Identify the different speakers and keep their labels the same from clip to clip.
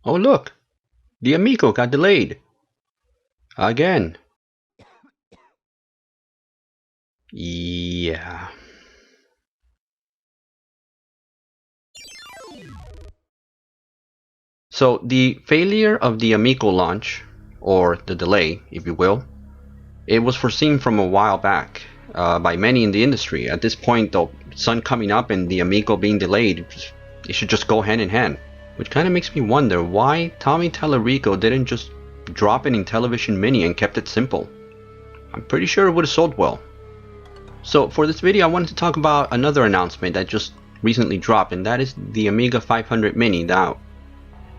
Speaker 1: Oh look, the Amico got delayed. Again. Yeah. So the failure of the Amico launch, or the delay, if you will, it was foreseen from a while back by many in the industry. At this point, the sun coming up and the Amico being delayed, it should just go hand in hand. Which kind of makes me wonder why Tommy Tallarico didn't just drop an Intellivision Mini and kept it simple. I'm pretty sure it would have sold well. So for this video, I wanted to talk about another announcement that just recently dropped, and that is the Amiga 500 Mini. Now,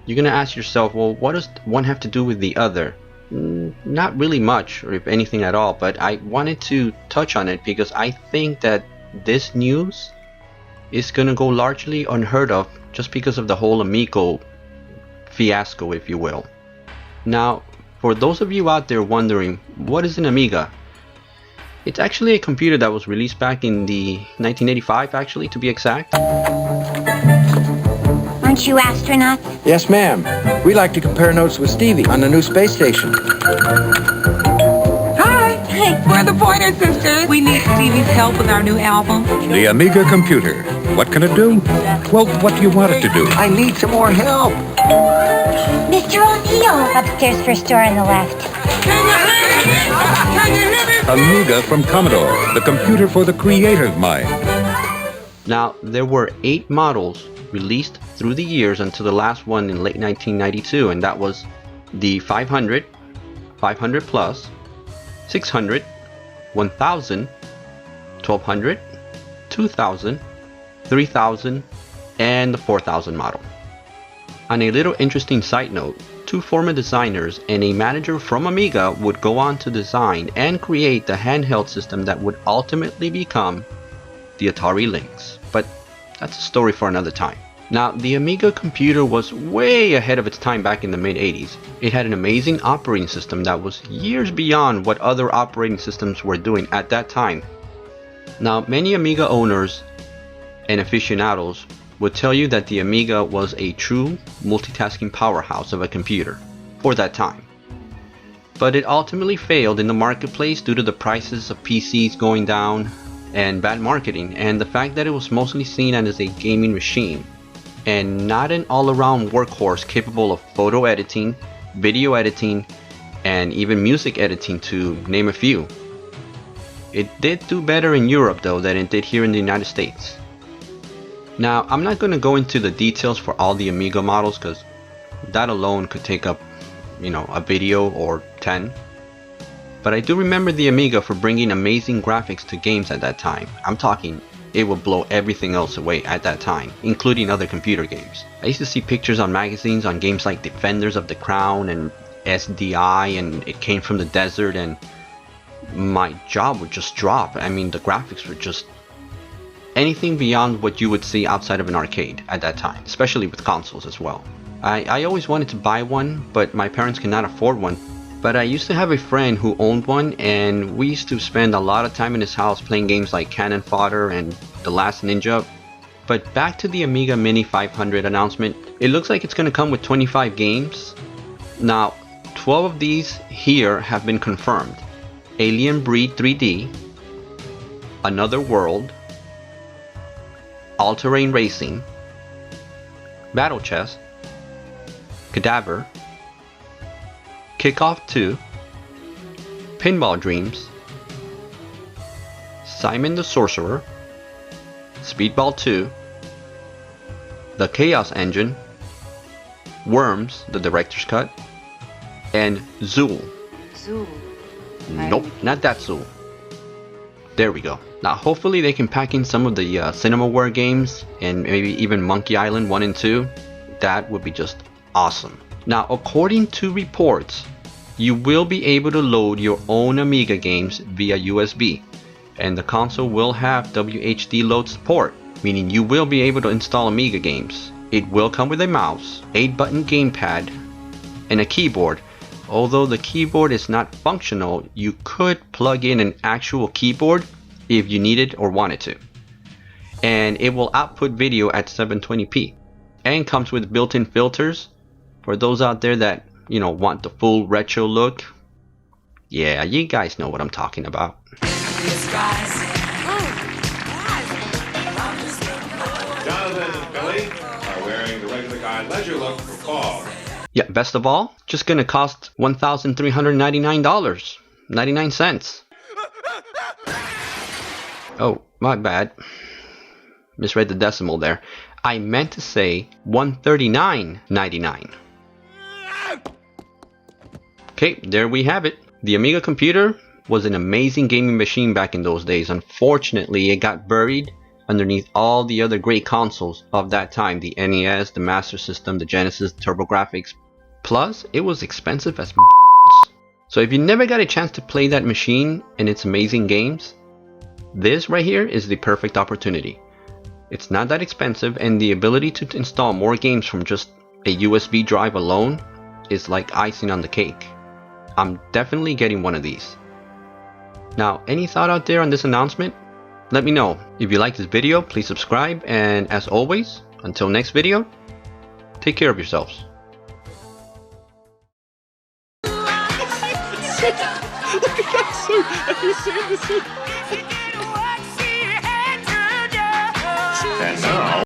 Speaker 1: you're gonna ask yourself, well, what does one have to do with the other? Not really much, or if anything at all, but I wanted to touch on it because I think that this news is gonna go largely unheard of just because of the whole Amico fiasco, if you will. Now, for those of you out there wondering, what is an Amiga? It's actually a computer that was released back in the 1985, actually, to be exact.
Speaker 2: Aren't you astronauts?
Speaker 3: Yes, ma'am. We like to compare notes with Stevie on the new space station.
Speaker 4: Hi!
Speaker 2: Hey.
Speaker 4: We're the Pointer Sisters. We need Stevie's help with our new album.
Speaker 5: The Amiga computer. What can it do? Well, what do you want it to do?
Speaker 3: I need some more help.
Speaker 2: Mr. O'Neill! Upstairs first door on the left.
Speaker 4: Can you hear me? Can you hear me?
Speaker 5: Amiga from Commodore, the computer for the creative mind.
Speaker 1: Now, there were 8 models released through the years until the last one in late 1992, and that was the 500, 500 Plus, 600, 1000, 1200, 2000, 3000, and the 4000 model. On a little interesting side note, 2 former designers and a manager from Amiga would go on to design and create the handheld system that would ultimately become the Atari Lynx, but that's a story for another time. Now, the Amiga computer was way ahead of its time back in the mid-80s. It had an amazing operating system that was years beyond what other operating systems were doing at that time. Now, many Amiga owners and aficionados would tell you that the Amiga was a true multitasking powerhouse of a computer for that time. But it ultimately failed in the marketplace due to the prices of PCs going down and bad marketing, and the fact that it was mostly seen as a gaming machine and not an all-around workhorse capable of photo editing, video editing, and even music editing, to name a few. It did do better in Europe though than it did here in the United States. Now, I'm not going to go into the details for all the Amiga models because that alone could take up, a video or 10. But I do remember the Amiga for bringing amazing graphics to games at that time. I'm talking, it would blow everything else away at that time, including other computer games. I used to see pictures on magazines on games like Defenders of the Crown and SDI, and It Came from the Desert, and my jaw would just drop. I mean, the graphics were just anything beyond what you would see outside of an arcade at that time, especially with consoles as well. I always wanted to buy one, but my parents cannot afford one. But I used to have a friend who owned one, and we used to spend a lot of time in his house playing games like Cannon Fodder and The Last Ninja. But back to the Amiga Mini 500 announcement, it looks like it's going to come with 25 games. Now, 12 of these here have been confirmed. Alien Breed 3D, Another World, All-Terrain Racing, Battle Chess, Cadaver, Kickoff 2, Pinball Dreams, Simon the Sorcerer, Speedball 2, The Chaos Engine, Worms, the Director's Cut, and Zool.
Speaker 4: Zool.
Speaker 1: Nope, not that Zool. There we go. Now hopefully they can pack in some of the CinemaWare games and maybe even Monkey Island 1 and 2. That would be just awesome. Now, according to reports, you will be able to load your own Amiga games via USB, and the console will have WHD load support, meaning you will be able to install Amiga games. It will come with a mouse, 8-button gamepad, and a keyboard. Although the keyboard is not functional, you could plug in an actual keyboard if you needed or wanted to. And it will output video at 720p, and comes with built-in filters, For those out there that, you know, want the full retro look, yeah, you guys know what I'm talking about.
Speaker 6: Jonathan and Billy are wearing the regular guy leisure look for fall.
Speaker 1: Yeah, best of all, just gonna cost $1,399.99. Oh, my bad. Misread the decimal there. I meant to say $139.99. Okay, there we have it. The Amiga computer was an amazing gaming machine back in those days. Unfortunately, it got buried underneath all the other great consoles of that time. The NES, the Master System, the Genesis, TurboGrafx. Plus, it was expensive as So if you never got a chance to play that machine and its amazing games, this right here is the perfect opportunity. It's not that expensive, and the ability to install more games from just a USB drive alone is like icing on the cake. I'm definitely getting one of these. Now, any thought out there on this announcement? Let me know. If you like this video, please subscribe, and as always, until next video, take care of yourselves.
Speaker 7: Look at that suit! Have you seen the suit?
Speaker 6: And now